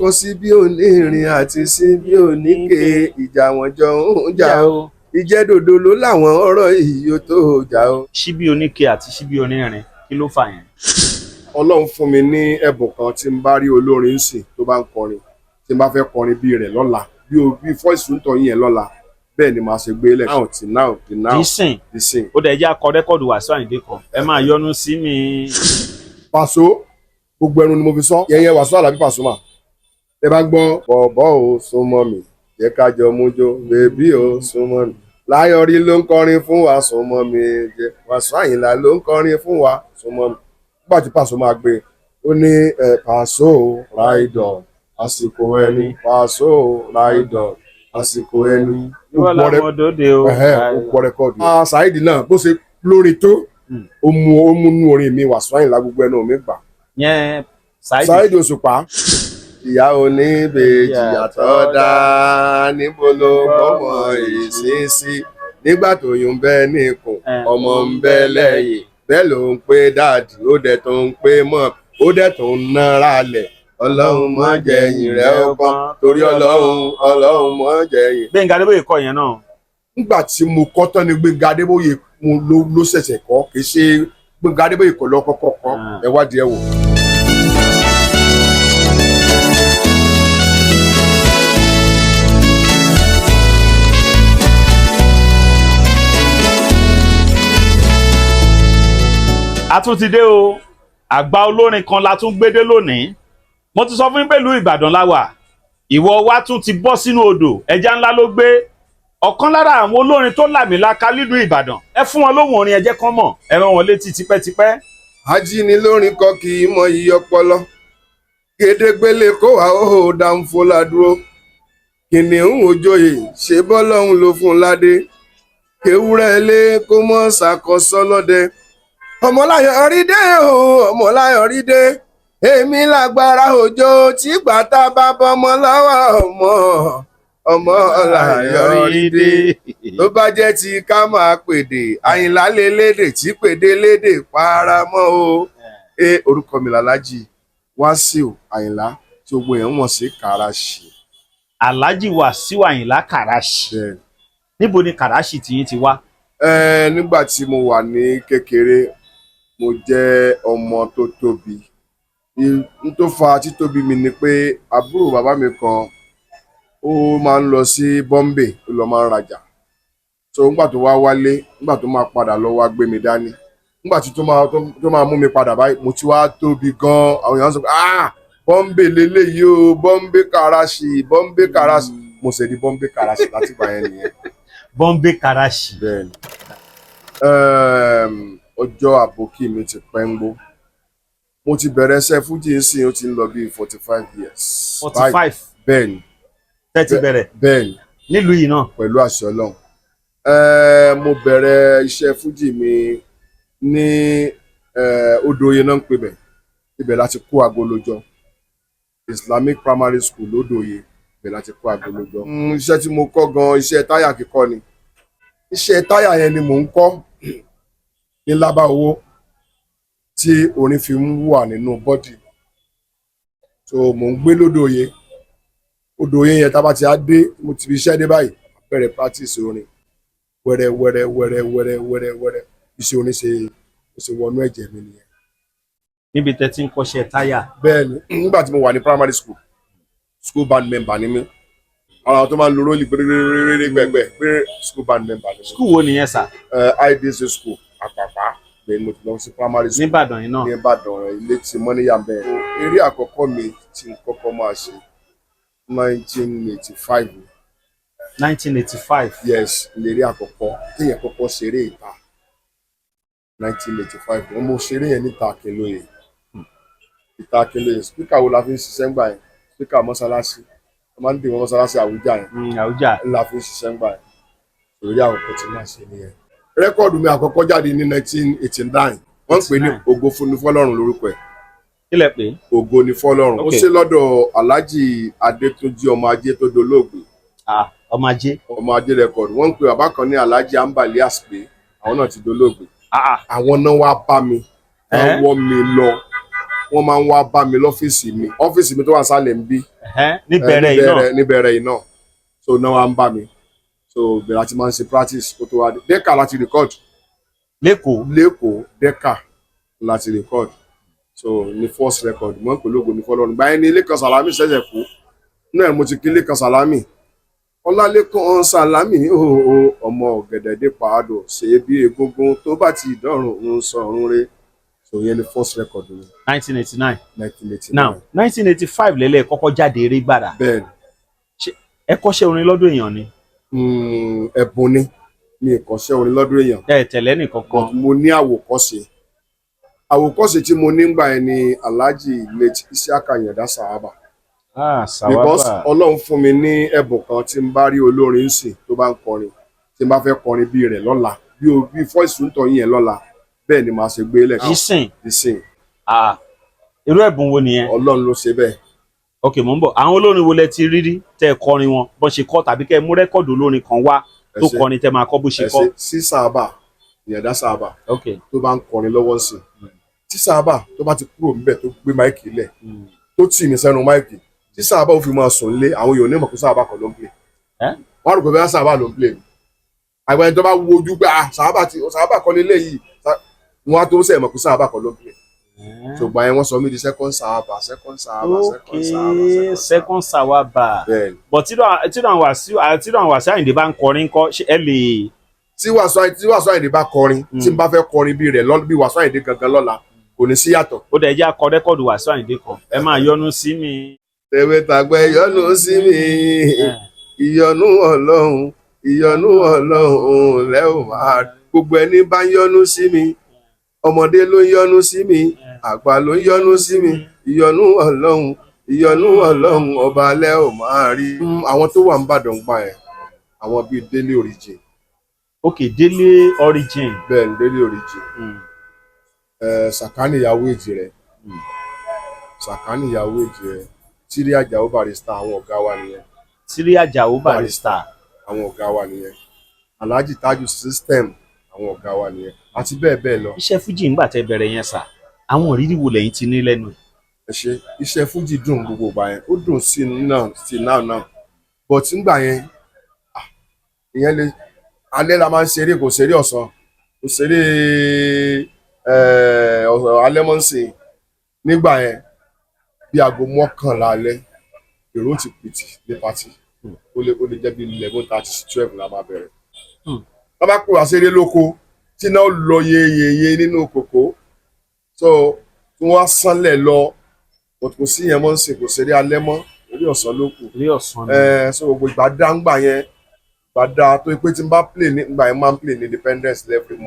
kan sí bí onírin àti sí bí oníke ìjà wọn jọ ń jà o ìjẹ́dòdò ló láwọn ọ̀rọ̀ yìí yóò tó jà o. Síbí oníke àti síbí onírin kí ló fà yẹn? Ọlọ́run fún mi ní ẹ̀bùn kan tí n bá rí olórin sìn tó bá ń kọrin tí n bá fẹ́ kọrin bí rẹ̀ lọ́la bí fọ́ìsì ń tọ́ yẹn lọ́la bẹ́ẹ̀ ni màá ṣe gbé lẹ̀ now dísìn. Ó dẹ̀ jẹ́ akọ rẹ́kọ̀dù Wasiu Ayinde kan ẹ máa yọnu sí mi. Paso gbogbo ẹnu ni mo fi sọ yẹyẹ Wasiu Alabi Pasuma ẹ bá gbọ́ bọ̀bọ̀ ò súnmọ́ mi jẹ́ ká jọ mújó bèbí ò súnmọ́ mi Láyọ̀rí ló ń kọrin fún wa súnmọ́ mi jẹ́ Wasiu Ayinla ló ń kọrin fún wa súnmọ́ mi nígbà tí Paso máa gbé ó ní Paso ráìdọ̀ àsìkò ẹni Paso ráìdọ̀ àsìkò ẹni ó pọ̀ rẹ́kọ̀dù. Saheed náà bó ṣe lórí tó ó mú nú orin mi Wasiu Ayinla gbogbo ẹnu mi gbà. Yẹn Saheed Òṣùpá ìyá oníbejì àtọ́dá níbo ló bọ́mọ ìsinsí nígbà tó yún bẹ́ẹ̀ nìkún ọmọ ń bẹ lẹ́yìn bẹ́ẹ̀ ló ń pé dáàdì ó dẹ̀ tó ń pé mọ́ ó dẹ̀ tó ń nára lẹ̀ ọlọ́run mọ́ jẹ̀yìn rẹ̀ ọgbọ́n torí ọlọ́run mọ́ jẹ̀yìn. Gbẹ̀ngà Adébóyè kọ yẹn náà. Nígbà tí mo kọ́ tán ni Gbẹ̀ngà Adébóyè ló ṣẹ̀ṣẹ̀ kọ́ kì í ṣe Gbẹ̀ngà Adébóyè kọ́ lọ́kọ́kọ́ kọ́ ẹ wádìí ẹ wò. A tún ti dé o, àgbà olórin kan la tún gbédé lónìí. Mo ti sọ fún yín pé ìlú Ìbàdàn la wà. Ìwọ wa tún ti bọ́ sínú odò, ẹja ńlá ló gbé. Ọ̀kan lára àwọn olórin tó làmìlaka nílùú Ìbàdàn. Ẹ fún wọn lóhùn orin ẹ jẹ́ kán mọ̀, ẹ rán wọn létí tipẹ́tipẹ́. Ajínigbórin kọ kì í mọ iye ọpọlọ. Gédégbélé kó wa ó dáńfó ládúró. Kìnìún òjòyè ṣe bọ́lọ́hún ló fún ládé. Kéwúrẹ́ ilé kó mọ́ ṣàkóso lọ́dẹ. Ọmọláyọ̀ rí dé o ọmọláyọ̀ rí dé èmi lágbára òjò tí gbàtà bá bọmọ lọ́wọ́ ọmọláyọ̀ rí dé tó bá jẹ́ ti ká máa pèdè Àyìnlá lélédè tí pèdè lédè paramọ́ o. Orúkọ mi làlájì Wasiu Ayinla tí gbogbo èèyàn mọ̀ sí Karash. Alhaji Wasiu Ayinla Karash. Níbo ni Karash tiyín ti wá? Nígbà tí mo wà ní kékeré mo jẹ́ ọmọ tó tóbi n tó fa títóbi mi ni pé àbúrò bàbá mi kan ó máa ń lọ sí Bombay ó lọ máa ń rajà so nígbà tó wá wálé nígbà tó máa padà lọ wá gbé mi dání nígbà tí tó máa mú mi padà báyìí mo ti wá tóbi gan àwọn èèyàn sọ pé Bombay leléyìí o Bombay Karash Bombay Karash mo sì di Bombay Karash láti gbà yẹn nìyẹn. Bombay Karash. Bẹ́ẹ̀ni. Ọjọ́ àbòkí mi ti pẹ́ ń gbó mo ti bẹ̀rẹ̀ iṣẹ́ Fuji nsìn ó ti ń lọ bí 45 years. 45. Bẹ́ẹ̀ni. Tẹ́tí bẹ̀rẹ̀. Bẹ́ẹ̀ni. Nílùú yìí náà. Pẹ̀lú àṣẹ Ọlọ́run. Mo bẹ̀rẹ̀ iṣẹ́ Fuji mi ní Odòye náà ń pè bẹ̀ ibẹ̀ láti kó agolojọ Islamic Primary School lódòye ibẹ̀ láti kó agolojọ. Iṣẹ́ tí mo kọ́ gan iṣẹ́ táyà kíkọ́ ni iṣẹ́ táyà yẹn ni mò ń kọ́ ní lábá owó tí orin fi ń wà nínú bọ́dì so mò ń gbé Odòye yẹn tá bá ti á dé mo ti fi iṣẹ́ dé báyìí bẹ̀rẹ̀ practice orin wẹ́rẹ́ iṣẹ́ orin ṣe wọnú ẹ̀jẹ̀ mi nìyẹn. Níbi tẹ́ ti ń kọ́ṣẹ́ táyà. Bẹ́ẹ̀ni nígbà tí mo wà ní primary school band member ni mí àwọn tó máa ń lo rólì gbẹgbẹ school band member ni mí. School wo nìyẹn sà? IDC school Àpàpá bẹ́ẹ̀ mo ti lọ sí primary school. Níbàdàn yìí náà. Níbàdàn ilé tí mọ́níyà bẹ́ẹ̀. Eré àkọ́kọ́ mi tí n kọ́kọ́ máa ṣe 1985. 1985. Yes ìlérí àkọ́kọ́ téèyàn kọ́kọ́ ṣeré ìta 1985 mo ṣeré yẹn níta Akínlóye ìta Akínlóye spíkà wo la fi ń ṣiṣẹ́ ńgbà yẹn spíkà mọ́sálásí wọ́n máa ń dè wọ́n mọ́sálásí Àwùjá yẹn Àwùjá la fi ń ṣiṣẹ́ ńgbà yẹn ìlérí àkọ́kọ́ tí máa ṣe nìyẹn. Rẹ́kọ̀dù mi àkọ́kọ́ jáde ní 1989 wọ́n ń pè ní Ògo ni fọ́lọ́run lórúkọ ẹ̀. Kí lẹ pè? Ògo ni fọ́lọ́run. Ó ṣe lọ́dọ̀ Alhaji Adétúnjí ọmọ ajé tó dolóògbé. Ọmọ ajé. Ọmọ ajé rẹ́kọ̀dù wọ́n ń pè bàbá kan ní Alhaji Ambali Aspe àwọn náà ti dolóògbé. Àwọn náà wá bá mi wọ́n wọ́ mi lọ wọ́n máa ń wá bá mi lọ́fíìsì mi tó wà sálẹ̀ ń bí níbẹ̀rẹ̀ iná so náà wá ń bá mi so bẹ̀rẹ̀ àti máa ń ṣe practice kó tó wá dẹ́ka láti record lẹ́kọ̀ọ́ dẹ́ka láti record so ní first record mọ́ pẹ̀lú ògo ní fọlọ́run báyìí ní Lékan Sàlámì ṣẹ̀ṣẹ̀ kú náà mo ti kí Lékan Sàlámì Ọlálékan Sàlámì ọmọ ọ̀gẹ̀dẹ̀dẹ̀ pàádọ̀ ṣe bí egungun tó bá ti dọ̀rùn ń sọ̀rùn rẹ̀ so yẹn ni first record mi. 1989. Now 1985 lẹ́lẹ̀ kọ́kọ́ jáde eré gbàrà. Bẹ́ẹ̀ni. Ẹ kọ́ṣẹ́ orin lọ́dọ̀ èèyàn ni. Ẹ̀bùn ni mi ò kọ́ṣẹ́ orin lọ́dọ̀ èèyàn. Ẹ tẹ̀lé nìkankan. Mo ní àwòkọ́ṣe tí mo ní gbà yẹn ni Alhaji late Isiaka Yanda Sawaba. Sawaba. Because Ọlọ́run fún mi ní ẹ̀bùn kan tí n bá rí olórin sìn tó bá ń kọrin tí n bá fẹ́ kọrin bí rẹ̀ lọ́la bí voice ń tọ́ yẹn lọ́la bẹ́ẹ̀ ni màá ṣe gbé lẹ́kọ̀ọ́. Ìsìn. Irú ẹ̀bùn wo nìyẹn? Ọlọ́run ló ṣe bẹ́ẹ̀. Ok, mò ń bọ̀. Àwọn olórin wo lẹ ti rí tẹ́ ẹ kọrin wọn bó ṣe kọ tàbí kẹ́ ẹ mú rẹ́kọ̀dù olórin kan wá tó kọrin tẹ́ máa kọ bó ṣe kọ? Sí Sawaba Yanda Sawaba tó bá ń kọrin lọ́wọ́ sí tí Sawaba tó bá ti kúrò níbẹ̀ tó gbé máìkì lẹ̀ tó tì mí sẹ́nu máìkì tí Sawaba ó fi máa sùn lé àwọn èèyàn onímọ̀ kó Sawaba kan ló ń play. Wọ́n á rò pé bẹ́ẹ̀ Sawaba ló ń play. Àgbà ẹni tó bá wojú pé Sawaba kan lélẹ̀ yìí wọ́n á tó sẹ̀ mọ̀ kó Sawaba kan ló ń play. Ṣùgbọ́n yẹn wọ́n sọ mí di second Sawaba. Second Sawaba. But tí àwọn Wàsíù Àyìndé bá ń kọrin kọ́ ẹ lè. Tí Wàsíù Àyìndé bá kọrin tí n bá fẹ́ kọrin bí rẹ̀ bí Wàsíù Àyìndé gangan lọ́la kò ní sí yàtọ̀. Ó dẹ̀ jẹ́ akọ rẹ́kọ̀dù Wàsíù Àyìndé kan ẹ máa yọ́nú sí mi. Tèwe tàgbẹ́ yọ́nú sí mi ìyọ́nú Ọlọ́run lẹ́ ò máa gbogbo ẹni bá ń yọ́nú sí mi ọmọdé ló ń yọ́nú sí mi àgbà ló ń yọ́nú sí mi ìyọ́nú Ọlọ́run ọba lẹ́ ò máa rí. Àwọn tó wà ń Ìbàdàn gbà ẹ̀ àwọn bíi Délé Origin. Ok, Délé Origin. Bẹ́ẹ̀ ni Délé Origin. Sàkánì ìyàwó èjì rẹ̀ Tírí Àjàó Barrister àwọn ọ̀gá wa nìyẹn. Tírí Àjàó Barrister àwọn ọ̀gá wa nìyẹn. Alhaji Tájù System àwọn ọ̀gá wa nìyẹn àti bẹ́ẹ̀ bẹ́ẹ̀ lọ. Iṣẹ́ Fuji ńgbà tẹ́ bẹ̀rẹ̀ yẹn sà àwọn ìrírí wo lẹ́yìn ti ní lẹ́nu? Iṣẹ́ Fuji dùn gbogbo ìgbà yẹn ó dùn sí náà but ńgbà yẹn ìyẹn lè alẹ́ la máa ń ṣeré kò ṣeré ọ̀sán kò ṣeré alẹ́ mọ́ ń sìn nígbà yẹn bí aago 11 alẹ́ èrò ti pìtì ní pátì ó lè jẹ́ bí 11:30 sí 12 la máa bẹ̀rẹ̀. Wọ́n bá kó àṣeré lóko tí náà lọ yeyeye nínú kòkó so tí wọ́n á sánlẹ̀ lọ kò sí yẹn mọ́ ń sìn kò ṣeré alẹ́ mọ́ orí ọ̀sán ló kù. So gbogbo ìgbà dá ń gbà yẹn gbàdá tó pé tí n bá play nígbà yẹn máa ń play ní Independence every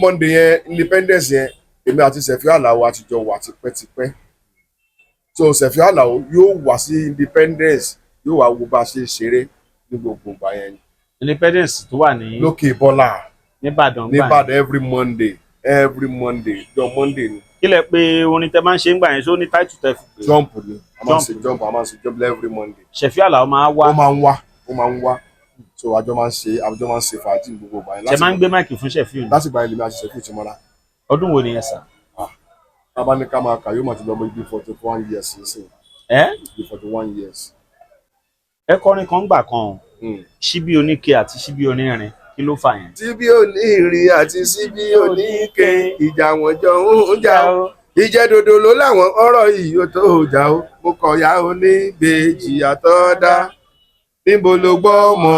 Monday yẹn Independence yẹn èmi àti Sẹ̀fí Àlàó àtijọ́ wà tipẹ́tipẹ́ so Sẹ̀fí Àlàó yóò wá sí Independence yóò wá wo bá a ṣe ṣeré ní gbogbo ìgbà yẹn. Independence tó wà ní lókè Bọ́lá nìbàdàn every Monday jọ Monday ni. Kí lẹ pé orin tẹ máa ń ṣe ń gbà yẹn ṣó ní title tẹ fi pé. Jump ni a máa ń ṣe jump every Monday. Sẹ̀fí Àlàó máa wá. ó máa ń wá so àjọ máa ń ṣe fàájì gbogbo ìgbà yẹn. Ṣé máa ń gbé máìkì fún Sẹ̀fí ni. láti ìgbà yẹn lèmi àti Sẹ̀fí ti mọ́ra. Ọdún wo nìyẹn sà? Bàbá ní ká máa kà yóò máa ti lọ mọ ibi 41 years nísìn. Ibi 41 years. Ẹ kọrin kan gbà kan Síbí Oníke àti Síbí Onírin kí ló fà yẹn? Síbí Onírin àti Síbí Oníke ìjà wọn jọ ń jà ó ìjẹ́dodo ló láwọn ọ̀rọ̀ yìí ó tó jà ó mo kọ̀yà oníbejì àtọ́dá níbo ló gbọ́ ọmọ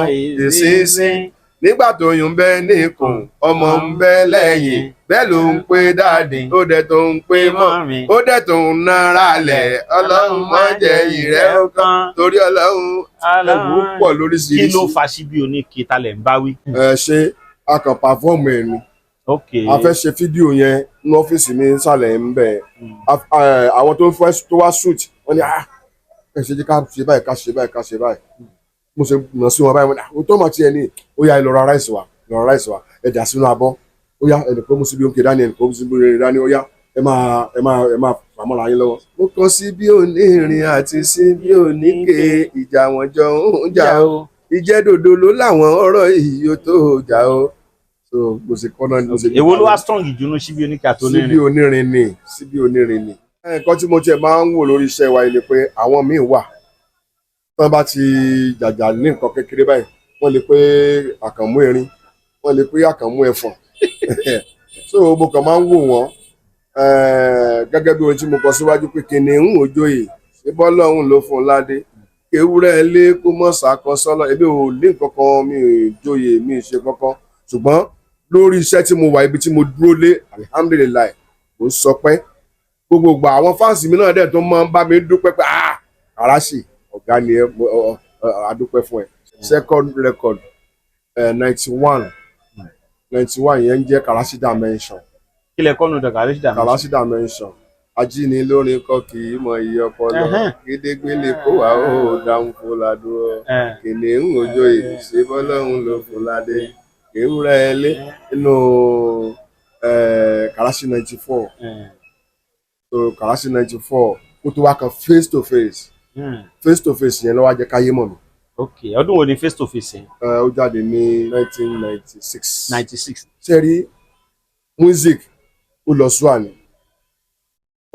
ìsinsìn nígbà tó yún bẹ́ níkùn ọmọ ń bẹ lẹ́yìn bẹ́ẹ̀ ló ń pé dáàdì ó dẹ̀ tó ń pé mọ́ ó dẹ̀ tó ń nára lẹ̀ Ọlọ́run má jẹ́ ìrẹ́ ọkàn torí Ọlọ́run ẹ̀wù pọ̀ lóríṣiríṣi. Kí ló fa Síbí Oníke talẹ̀ ń bá wí? Ṣé a kàn pàfọ́ọ̀mù ẹ̀ ni a fẹ́ ṣe fídíò yẹn ní ọ́fíìsì mi sàlẹ̀ ń bẹ̀ àwọn tó wá shoot wọ́n ní ẹ ṣe jẹ́ ká ṣe báyìí ká ṣe báyìí mo ṣe nà sí wọn báyìí mo tó mọ̀ tí ẹ ní ó yá ẹ lọ ra ráìsì wa ẹ dà sínú abọ́ ó yá ẹnìkan mú Síbí Oníke dání ẹnìkan mú Síbí Onírin dání ó yá ẹ máa fàmọ́ra yín lọ́wọ́. mo kọ Síbí Onírin àti Síbí Oníke ìjà wọn jọ ń jà ó ìjẹ́dodo ló láwọn ọ̀rọ̀ yìí ó tó jà ó so bó ṣe kọ́ náà ni mo ṣe. èwo ló wá strong ìdùnnú síbi oníkà tó ní rìn. síbi onírin ni. nǹkan tí mo tiẹ̀ máa ń wò lórí iṣẹ́ wa ni pé àwọn míì wà tí wọ́n bá ti jàjà ní nǹkan kékeré báyìí wọ́n lè pé àkànmú erin wọ́n lè pé àkànmú ẹfọ̀n so mo kàn máa ń wò wọ́n gẹ́gẹ́ bí ohun tí mo kọ síwájú pé kìnìún òjòyè ṣé bọ́lọ́hún ló fún un ládé ewúrẹ́ ilé kó mọ̀ ṣàkọ sọ́lọ́ ebi ò ní nǹkan kan mi ò joyè mi ò ṣe kankan ṣùgbọ́n lórí iṣẹ́ tí mo wà ibi tí mo dúró lé alihamudulilayi mo sọ pé gbogbo àwọn fáǹsì mi náà dẹ̀ tó máa ń bá mi dúpẹ́ pé Karash ọ̀gá ni ẹ adúpẹ́ fún ẹ. second record 91 yẹn ń jẹ́ Karash dimension. kí lẹ kọ́nu dọ̀ Karash dimension ajínigbé lórin kọ́ kì í mọ iye ọpọlọ gédégbélé kó wà ó dáhùn fún ládùúrọ kìnìún òjòyè ṣe bọ́lọ́hún ló fún ládé ewúrẹ́ ẹlé nínú Karash 94 so Karash 94 kó tó wá kan face to face yẹn ló wá jẹ́ káyé mọ̀ mi. ok ọdún wo ni face to face yẹn. ó jáde ní 1996. 96. ṣe rí music ó lọ sùn àná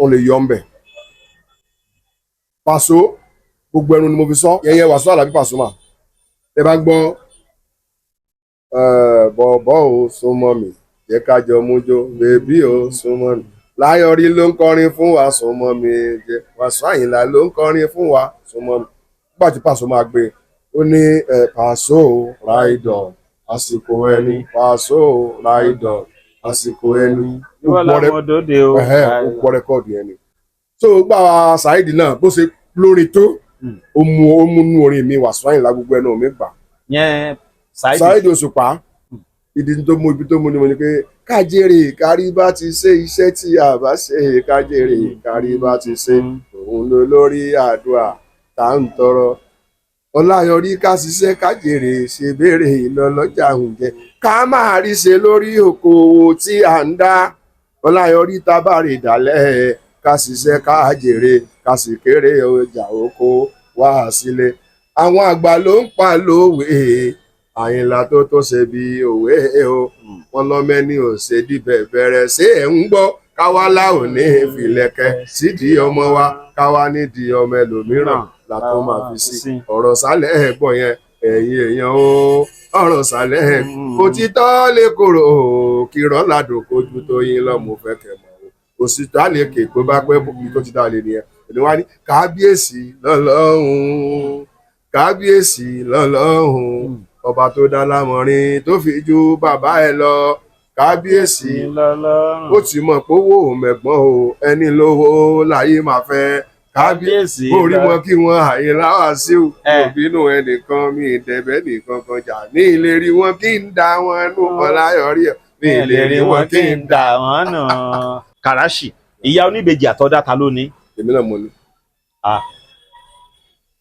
ó lè yọ ọ́nbẹ̀. Paso gbogbo ẹnu ni mo fi sọ yẹn Wasiu Alabi Pasuma ẹ bá gbọ́ bọ̀bọ̀ ò súnmọ́ mi jẹ́ ká jọ mújó bèbí ò súnmọ́ mi Láyọ̀rí ló ń kọrin fún wa súnmọ́ mi jẹ́ Wasiu Ayinla ló ń kọrin fún wa súnmọ́ mi. Nígbà tí Paso máa gbé ó ní Paso ráìdọ̀ àsìkò ẹni Paso ráìdọ̀ àsìkò ẹni ó gbọ́ rẹ́kọ̀dù yẹn ni. so gbà Saheed náà bó ṣe lórin tó ó mú nú orin mi Wasiu Ayinla gbogbo ẹnu mi gbà. yẹn Saheed Òṣùpá ìdí tó mú ibi tó mú ni mo ní pé kájèrè kárí bá ti ṣe iṣẹ́ tí a bá ṣe kájèrè kárí bá ti ṣe òun ló lórí àdúrà tá ń tọrọ Ọláyọrí ká ṣiṣẹ́ kájèrè ṣe béèrè ìlọlọ́jà oúnjẹ ká máa rí ṣe lórí okòwò tí à ń dá Ọláyọrí tábàrè dálẹ̀ ká ṣiṣẹ́ kájèrè ká sì kéré ọjà oko wá sílé. Àwọn àgbà ló ń pa lówe Àyìnlá tó ṣe bí òwe o wọn lọ́mẹ́ni ò ṣe dìbẹ̀ bẹ̀rẹ̀ ṣé ẹ̀ ń gbọ́ káwálá ò ní ìfìlẹ̀kẹ̀ sídìí ọmọ wa káwá nídìí ọmọ ẹlòmíràn látọ́ máa fi sí ọ̀rọ̀ sálẹ̀ ẹ̀gbọ́n yẹn ẹ̀yin èèyàn o ọ̀rọ̀ sálẹ̀ ẹ̀ òtítọ́ lè kóró kírọ́ ládùn kojú tó yín lọ́mọ fẹ́ kẹ̀ mọ́ òsìtọ́ àlè kè pé bá pẹ́ bókì tó ti dá lè nìyẹn èdè wá ní kábíyèsí lọ́lọ́hún kábíyèsí lọ́lọ́hún ọba tó dá lámọrin tó fi ju bàbá ẹ lọ kábíyèsí lọ́lọ́hún ó ti mọ̀ pé owó mẹ̀gbọ́n o ẹni lówó láyé máa fẹ́ kábíyèsí orí wọn kí wọn Àyìnlá Wàsíù òbínú ẹnìkan mi ìdẹ̀bẹ̀ nìkan kan jà ní ìlérí wọn kí n dá wọn nù Ọláyọrí ẹ̀ ní ìlérí wọn kí n dá wọn nù. Karash ìyá oníbejì àtọ́dá ta ló ní. èmi náà mo ní.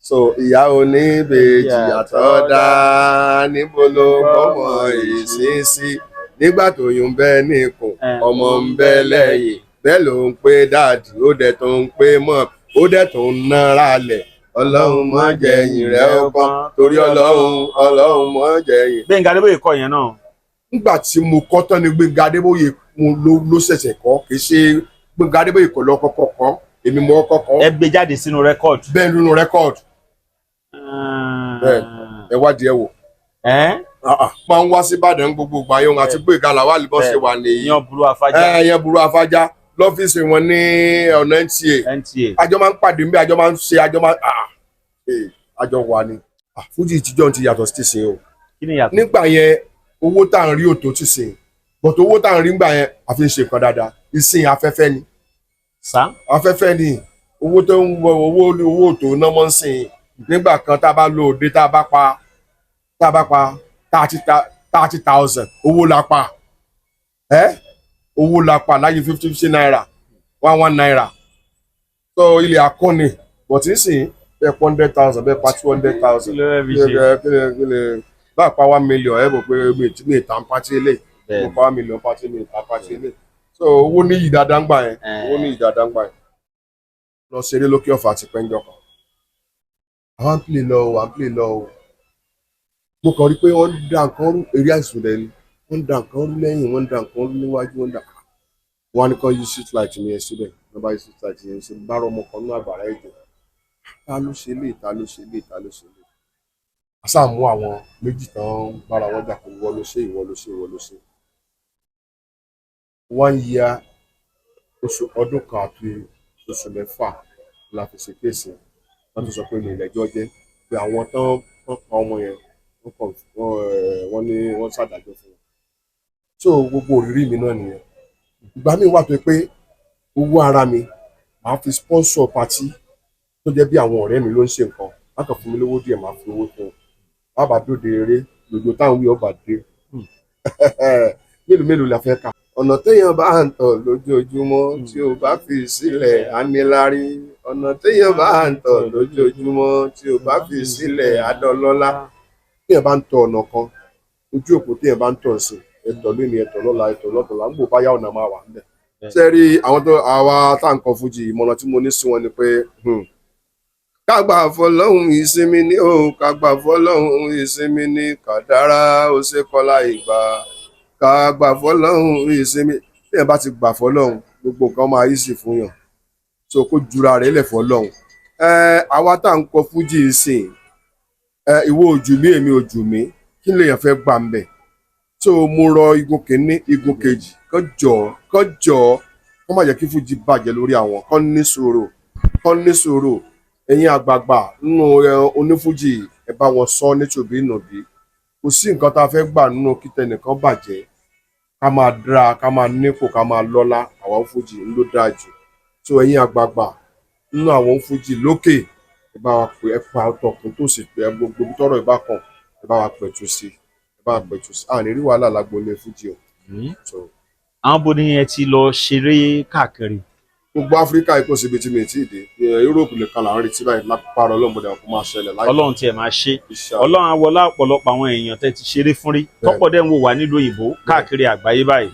so ìyá oníbejì àtọ́dá níbo ló gbọ́mọ ìṣesí nígbà tó yún bẹ́ẹ̀ ní ikùn ọmọ ń bẹ lẹ́yìn bẹ́ẹ̀ ló ń pé dáàdì ó dẹ̀ tó ń pé mọ́ ó dẹ̀ tó ń nára lẹ̀ ọlọ́run mọ́ jẹ̀yìn rẹ̀ ọkàn torí ọlọ́run mọ́ jẹ̀yìn. Gbẹ̀ngà Adébóyè kọ yẹn náà. nígbà tí mo kọ́ tán ni Gbẹ̀ngà Adébóyè ló ṣẹ̀ṣẹ̀ kọ́ kì í ṣe Gbẹ̀ngà Adébóyè kọ́ lọ́ kọ́kọ́ kọ́ èmi mo kọ́kọ́. ẹ gbé jáde sínú rẹ́kọ̀dù. bẹ́ẹ̀ nínú rẹ́kọ̀dù. bẹ́ẹ̀ ẹ wádìí ẹ wò. máa ń wá sí Ìbàdàn gbogbo ìgbà yóò àti pé ìgalà wà lébọn ṣe wà nìyí. yan burú afájá. yan burú afájá lọ́fíìsì wọn ní ọ̀nà NTA. àjọ máa ń pàdé níbẹ̀ àjọ máa ń ṣe àjọ wà ní. Fuji ìtijọ́ ti yàtọ̀ sí tìsín o. kí ni yàtọ̀. nígbà yẹn owó tá à ń rí òtó tìsín bọ̀tò owó tá à ń rí nígbà yẹn àfi ń ṣe nǹkan dáadáa ìsìn afẹ́fẹ́ ni. afẹ́fẹ́ ni owó tó ń wọ owó òtó náà mọ́ ń sìn nígbà kan tá a bá lo òde tá a bá pa 30,000 owó la pa owó la pa láyé 50 naira 1 naira so ilé akọni bọ̀tí ń sìn bẹ́ẹ̀ 100,000 bẹ́ẹ̀ pa 200,000 bá pa 1 million ẹ bọ̀ pé mi ìta ń pàtí ilé mo pa 1 million pàtí mi ìta pàtí ilé so owó ní ìyí dáadáa ń gbà yẹn lọ ṣeré lókè Ọ̀fà àti pẹ́ńjọ kan àwọn pílè lọ o mo kàn rí pé wọ́n dá nǹkan rú eré àìsùn rẹ̀ ni wọ́n ń da nǹkan rú lẹ́yìn, wọ́n ń da nǹkan rú níwájú, wọ́n ń da. Wọ́n á ní kán yí street light mi yẹn síbẹ̀, wọ́n bá yí street light yẹn sí bá rọ́mọ kan ní àgbàrá ẹ̀jẹ̀. Ta ló ṣe léyìí, ta ló ṣe léyìí, ta ló ṣe léyìí. A sáà mú àwọn méjì tán bára wọn jà pé ìwọ ló ṣe, ìwọ ló ṣe, ìwọ ló ṣe. 1 year ọdún kan àti oṣù mẹ́fà la fi ṣe kéèsì yẹn. Wọ́n ti sọ pé ní ìlẹ́jọ́ jẹ́ pé àwọn tán pa ọmọ yẹn wọ́n ní wọ́n ṣàdájọ́ fún wọn. So gbogbo òrírí mi náà nìyẹn. Ìgbà míì wà tó pé owó ara mi màá fi sponsor party tó jẹ́ bí àwọn ọ̀rẹ́ mi ló ń ṣe nǹkan, má kàn fún mi lówó díẹ̀ máa fi owó fún un. Bàbá dòde eré gbogbo táwọn wí ọba dé. Mélòó la fẹ́ kà. Ọ̀nà téèyàn bá ń tọ̀ lójoojúmọ́ tí o bá fi sílẹ̀ á níláárí. Ọ̀nà téèyàn bá ń tọ̀ lójoojúmọ́ tí o bá fi sílẹ̀ á dọlọ́lá. Téèyàn bá ń tọ ọ̀nà kan, ojú òpó téèyàn bá ń tọ̀ sí, ẹ̀tọ́ lónìí, ẹ̀tọ́ lọ́la, ẹ̀tọ́ lọ́tọ̀ọ̀la, gbogbo bá yá ọ̀nà máa wà níbẹ̀. Ṣé rí àwa tá à ń kọ Fuji, ìmọ̀ràn tí mo ní sí wọn ni pé ká gbà fọ́lọ́hun ìsinmi ní o, ká gbà fọ́lọ́hun ìsinmi ní kádàrá ó ṣe kọ́lá ìgbà. Ká gbà fọ́lọ́hun ìsinmi. Téèyàn bá ti gbà fọ́lọ́hun, gbogbo nǹkan máa yí sí fún yàn. So kó jura rẹ̀ lẹ̀ fọ́lọ́hun. Àwa tá à ń kọ Fuji ìsìn, ìwọ ojú mi, èmi ojú mi, kí lèèyàn fẹ́ gbà ń bẹ̀? So mo rọ igun kìíní, igun kejì, kán jọ̀ọ́, kán má jẹ́ kí Fuji bàjẹ́ lórí àwọn, kán ní sùúrù. Ẹ̀yin àgbààgbà nínú Onifuji, ẹ bá wọn sọ nítòbí ìnàbí. Kò sí nǹkan tá a fẹ́ gbà nínú kí tẹnìkan bàjẹ́, ká máa dára, ká máa nípò, ká máa lọ́lá, àwa Fuji ló dáa jù. So ẹ̀yin àgbààgbà nínú àwọn Fuji lókè, ẹ bá wa pè, ẹ pa ọtọkùn tó sì pé gbogbo tọ́rọ̀ ìbá kan, ẹ bá wa pẹ̀tù sí, àní rí wàhálà lágboolé Fuji o. Àwọn bo ni ẹ ti lọ ṣeré káàkiri? Gbogbo Áfíríkà ikú síbi tí mi ì tí ì dé, Yúróòpù nìkan là ń retí báyìí lápárọ̀ ọlọ́mọdé àwọn kò máa ṣẹlẹ̀ láìpẹ́. Ọlọ́run tiẹ̀ máa ṣe. Ọlọ́run á wọlá ọ̀pọ̀lọpọ̀ àwọn èèyàn tẹ́ ti ṣeré fún rí, tọ́pọ̀ dẹ̀ ń wò wá nílùú òyìnbó káàkiri àgbáyé báyìí.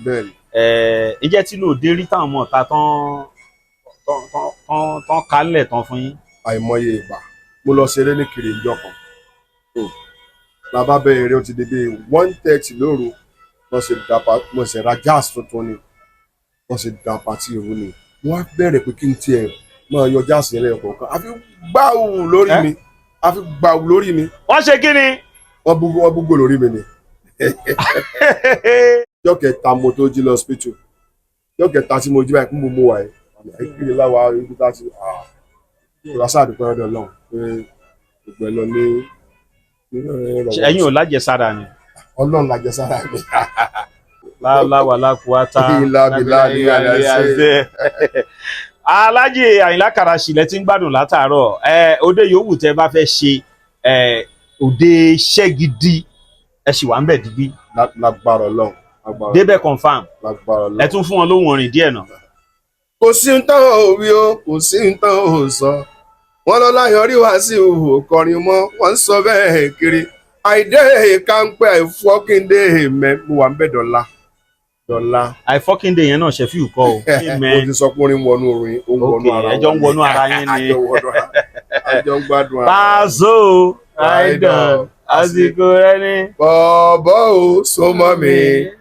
Ǹjẹ́ tí lóde rí táwọn ọmọ ọ̀tá tán kálẹ̀ tán fún yín? Àìmọye ìgbà mo lọ ṣeré ní kiri ìjọ kan, la bá bẹ̀rẹ̀ eré, ó ti di bí 1:30 lóru, mo ṣe ra jazz tuntun ni, wọ́n ṣe dá pàtí ìrú ni. Wọ́n á bẹ̀rẹ̀ pé kí n tiẹ̀ máa yọ jazz yẹn lẹ́yìn kọ̀ọ̀kan, àfi gbáwù lórí mi. Wọ́n ṣe kí ni? Wọ́n búgbò lórí mi ni. Ọjọ́ kẹta mo tó jí lọ hospital. Ọjọ́ kẹta tí mo jí báyìí kún mo wà yìí, ìkíni láwa ibi tá ti ìrọ̀sá àdúpẹ́ ọ̀dọ̀ Ọlọ́run pé gbogbo ẹ lọ ní ìrọ̀wọ́. Ẹ̀yin ò lájẹsára ni? Ọlọ́run lájẹsára mi. Láwà lákùúwátá Aláàjì Ayinla Karash lẹ ti ń gbádùn látàárọ̀. Òde yòówù tẹ́ bá fẹ́ ṣe òde iṣẹ́ gidi, ẹ sì wà ń bẹ̀ díbí. Lágbára Ọlọ́run. Débẹ̀ confam. Lágbára Ọlọ́run. Ẹ tún fún wọn lóhùn orin díẹ̀ náà. Kò sí ń tán òwì o, kò sí ń tán ò sọ. Wọ́n lọ láyọ̀ rí wá sí òhò kọrin mọ́, wọ́n ń sọ bẹ́ẹ̀ kiri. Àìdé kánpẹ́ àìfọ́kíndé mo wà ń bẹ̀ dọ̀la. Àìfọ́kíndé yẹn náà ṣẹ́fì kọ́ o. Mo ti sọ pé orin wọnú orin, ó ń wọnú ara wọn. Ẹjọ́ ń wọnú ara yín ni. Àjọ ń gbádùn ara. Pàṣọ àìdàn àsìkò rẹ ni. Bọ̀bọ̀ o súnmọ́ mi,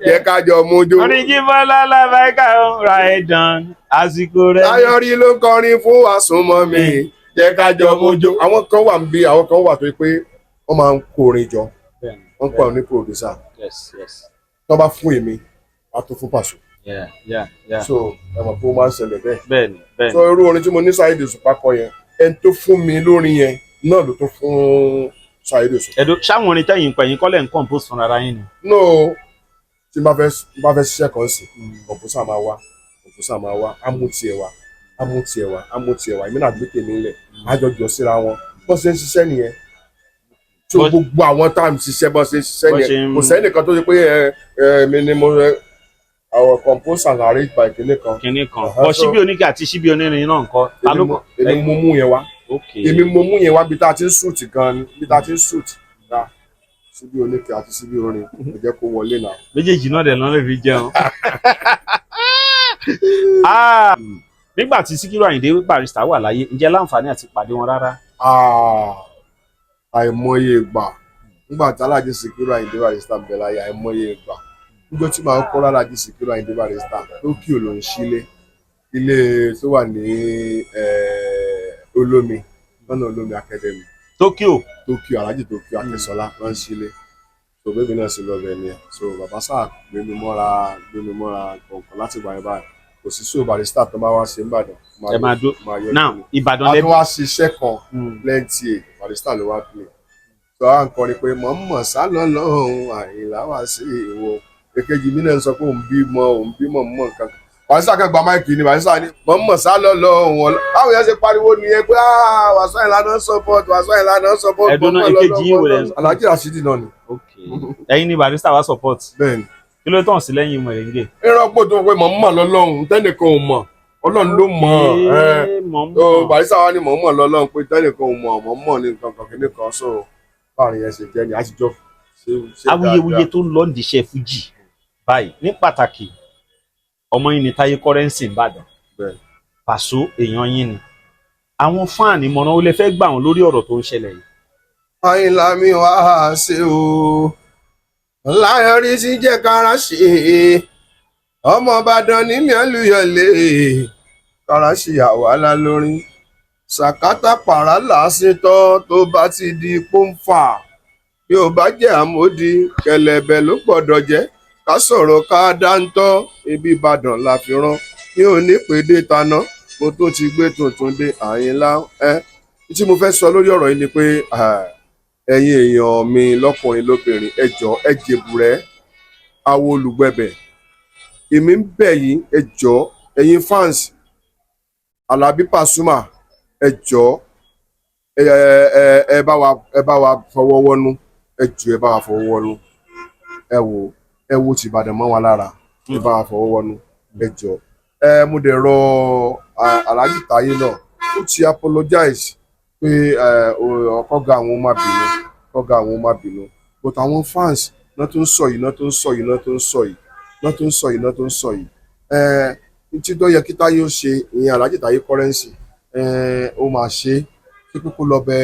jẹ́ ká jọ mójú. Orin Jíbọ́lá Lábáíkà àìdàn àsìkò rẹ ni. Láyọ̀rí ló kọrin fún wa, súnmọ́ mi, jẹ́ ká jọ mójú. Àwọn kan wà níbí, àwọn kan wà tó pé wọ́n máa ń kó orin jọ, wọ́n pọ̀ ní producer. Tó bá fún èmi, a tó fún Pàṣọ. So ẹ mọ̀ pé ó máa ń ṣẹlẹ̀ bẹ́ẹ̀. Bẹ́ẹ̀ni. So irú orin tí mo ní Saheed Òṣùpá kọ yẹn, ẹni tó fún mi lórin yẹn náà ló tó fún Saheed Òṣùpá. Ṣáwọn orin tẹ́yìn pẹ̀yìn kọ́lẹ̀ ń compose fún ara yín ni? No, tí n bá fẹ́ ṣiṣẹ́ kan sí, composer máa wá, amútiẹ̀ wá, èmi náà gbé tèmi ńlẹ̀, àjọjọ síra wọn, bọ́n ṣe ń ṣiṣẹ́ nìyẹn. So gbogbo àwọn tá à ń ṣiṣẹ́ bọ́n ṣe ń ṣiṣẹ́ nìyẹn, kò sẹ́nìkan tó ṣe pé mi ni mo our composer arranged by kinní kan. Bọ̀ síbí oníkẹ́ àti síbí onírin náà nǹkan. Èmi mo mú yẹn wá. Èmi mo mú yẹn wá bí tá a ti ń shoot gan-an, bí tá a ti ń shoot. Síbí oníkẹ́ àti síbí orin, kò jẹ́ kó wọlé náà. Méjèèjì náà dẹ̀ lọ́n lè fi jẹun. Nígbà tí Síkírù Àyìndé Barrister wà láyé, ǹjẹ́ láǹfààní àti pàdé wọn rárá? Àìmọye ìgbà. Nígbà tí Aláàjì Síkírù Àyìndé Barrister ń bẹ láyé, àìmọye ìgbà. níjọ́ tí màá kọ́ lára jí Síkírù Àyìndé Barrister Tokyo ló ń sílé ilé tó wà ní olómi lọ́nà olómi academy Tokyo Alhaji Tokyo Akínsọ́lá ló ń sílé so bébí náà sì lọ bẹ̀ ni ẹ̀ so bàbá sáà gbé mi mọ́ra kọ̀ọ̀kan láti wáyé báyìí kò sí sóò Barrister tó bá wá ṣe ń bàdàn ẹ máa dó now Ìbàdàn lẹ́bi a tó wá ṣiṣẹ́ kan plenty Barrister ló wá play so à ń kọrin pé mọ̀ọ́mọ̀ sálọ lọ́hùn Àyìnlá wá sí ìwọ èkejì mi náà ń sọ pé òun bímọ mọ̀ nǹkan Barrister kan gba máìkì ni Barrister ni mọ̀ọ́mọ̀ sálọ lọ́hùn báwo yẹn ṣe pariwo nìyẹn pé Wasiu Ayinla náà support ẹ̀dùnà èkejì yìí wò lẹ́nu Alhaji Rasheed náà ni. ẹ̀yin ni Barrister wá support bẹ́ẹ̀ni kí ló tàn sí lẹ́yìn mọ̀rẹ́ngẹ̀. ìrọ́pò tó pé mọ̀ọ́mọ̀ lọ́lọ́hùn tẹ́nìkan ò mọ̀ Ọlọ́run ló mọ̀ Barrister wa ni mọ̀ọ́mọ̀ lọ́lọ́hùn pé tẹ́nìkan ò mọ̀ mọ̀ọ́mọ̀ ní nǹkan kan kìíní kan so báàrin yẹn ṣe jẹ́ ni àtijọ́ ṣe dáadáa. awuyewuye tó ń lọ ní iṣẹ́ Fuji báyìí ní pàtàkì ọmọ yìí ni Táyé Currency Ìbàdàn Pàṣọ èèyàn yín ni àwọn fáànì mọ̀nà ó lè fẹ́ gbà wọ́n lórí ọ̀rọ̀ tó ń ṣẹlẹ̀ yìí. Àyìnlá mi wá ṣe o láyọrí sí jẹ́ Karash ọmọ Ìbàdàn nílé olùyọlé Karash àwàlá lórí sàkátà pàrà làásìtọ́ tó bá ti di pọ́ńfà yóò bá jẹ́ àmódi kẹlẹ̀bẹ̀ ló gbọ́dọ̀ jẹ́ ká sọ̀rọ̀ ká dáńtọ́ ibi Ìbàdàn la fi rán mi ò ní pèdè taná mo tó ti gbé tuntun dé Àyìnlá tí mo fẹ́ sọ lórí ọ̀rọ̀ yìí ni pé ẹ̀yin èèyàn mi lọ́kùnrin lóbìnrin ẹ jọ̀ọ́ ẹ jèbùrẹ́ awo olùgbẹ̀bẹ̀ èmi ń bẹ̀ yín ẹ jọ̀ọ́ ẹ̀yin fans Alábí Pasuma ẹ jọ̀ọ́ ẹ bá wa fọwọ́ wọnú ẹ jọ̀ọ́ ẹ bá wa fọwọ́ wọnú ẹ wo ti Ìbàdàn mọ́ wa lára ẹ bá wa fọwọ́ wọnú ẹ jọ̀ọ́ mo dẹ̀ rọ Alhaji Táyé náà ó ti apologize pé kọ́gá àwọn má bínú but àwọn fans náà tó ń sọ yìí tí tó yẹ kí Táyé ó ṣe ìyẹn Alhaji Táyé Currency ó máa ṣe kí kúkú lọ bẹ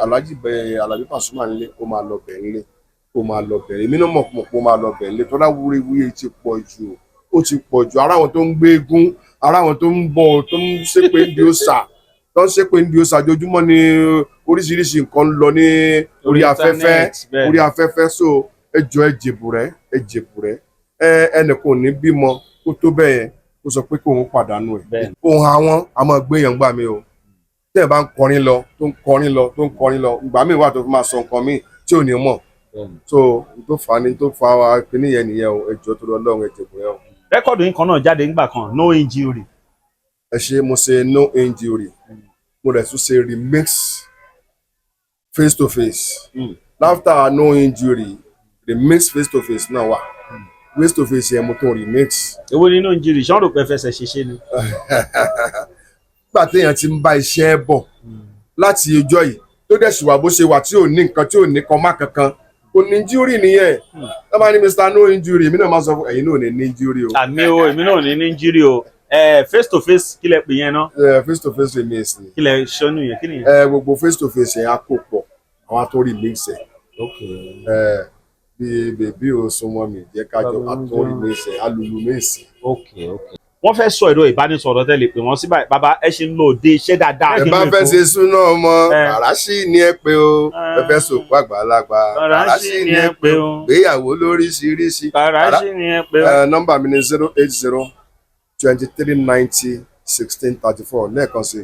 Alábí Pasuma nílé ó máa lọ bẹ̀ nílé èmi náà mọ̀ pé ó máa lọ bẹ̀ nílé tó láwúrewúye ti pọ̀ jù ó ti pọ̀ jù ara àwọn tó ń gbé eégún ara àwọn tó ń bọ̀ tó ń ṣépè ń di òòṣà ojoojúmọ́ ni oríṣiríṣi nǹkan ń lọ ní orí afẹ́fẹ́ so ẹ jọ̀ọ́ ẹ jèbùrẹ́ ẹnìkan ò ní bímọ kó tó bẹ́ẹ̀ yẹn kó sọ pé kóun pàdánù ẹ̀ ohun àwọn a máa gbé yẹn gbà mí o tẹ́ ẹ̀ bá ń kọrin lọ ìgbà míì wà tó fi máa sọ nǹkan míì tí ò ní mọ̀ so tó fa kíní yẹn nìyẹn o ẹ jọ̀ọ́ tó lọ lọ́run ẹ jèbùrẹ́ o. rẹ́kọ̀dù yín kan náà jáde nígbà kan no injury. ẹ ṣe mo ṣe no injury mo rẹ̀ tún ṣe remix face to face after no injury remix face to face náà wà face to face yẹn mo tún remix. èwo ni no injury ṣé wọn rò pé fẹsẹ̀ ṣiṣẹ́ ni. nígbà téèyàn ti ń bá iṣẹ́ bọ̀ láti ọjọ́ yìí tó dẹ̀ ṣùwà bó ṣe wà tí ò ní nǹkan tí ò ní kan má kankan kò ní injury nìyẹn ẹ máa ní Mr. no injury èmi náà máa sọ fún ẹ̀yin náà ní injury o. àmì o èmi náà ní injury o face to face kí lẹ pè yẹn náà. face to face remix ni. kí lẹ ṣọ́nù yẹn kí nìyẹn. gbogbo face to face yẹn á kó pọ̀ àwọn ató remix ẹ̀. bí bèbí o súnmọ́ mi jẹ́ kájọ ató remix ẹ̀ alùlù mèsì. wọ́n fẹ́ sọ ẹ̀rọ ìbánisọ̀rọ̀ tẹ́lẹ̀ pé wọ́n sí báyìí bàbá ẹ ṣe ń lo òde iṣẹ́ dáadáa. ẹ bá fẹ́ ṣe súná ọmọ Karash ni ẹ pé o ẹ fẹ́ sòkú àgbàlagbà Karash ni ẹ pé o gbéyàwó lóríṣiríṣi Karash ni ẹ pé o. nọ́mbà mi ni 08023901634 lẹ́ẹ̀kan sí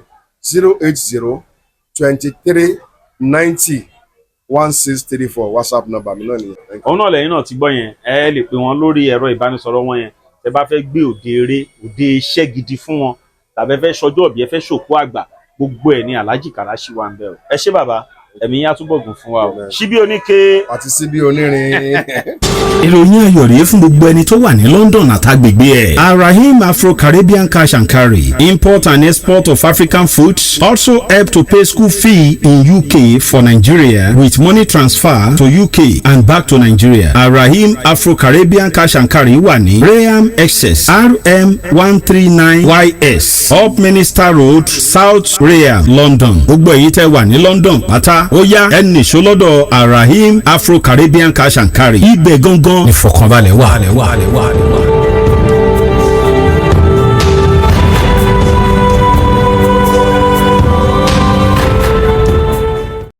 08023901634 WhatsApp nọ́mbà mi náà nìyẹn. òun náà lẹ́yìn náà ti gbọ́ yẹn ẹ lè pè wọ́n lórí ẹ̀rọ ìbánisọ̀rọ̀ wọn yẹn ẹ bá fẹ́ gbé òde eré òde iṣẹ́ gidi fún wọn tàbí ẹ fẹ́ ṣọjọ́ òbí ẹ fẹ́ ṣòkú àgbà gbogbo ẹ̀ ní Alhaji Karash wà ń bẹ̀ o. ẹ ṣé bàbá ẹ̀mí yá túbọ̀ gùn fún wa o. ṣíbí oníke àti síbí onírin. ìròyìn ayọ̀ rèé fún gbogbo ẹni tó wà ní London àtàgbègbè ẹ̀. Arahim Afro-Caribbean Cash and Carry, import and export of African foods, also help to pay school fee in UK for Nigeria with money transfer to UK and back to Nigeria. Arahim Afro-Caribbean Cash and Carry wà ní Rayham Excess RM 139YS Up Minister Road, South Rayham, London. gbogbo èyí tẹ́ wà ní London pátá ó yá ẹnì ṣó lọ́dọ̀ Arahim Afro-Caribbean Cash and Carry. ibẹ̀ gangan gangan ìfọ̀kànbalẹ̀ wà.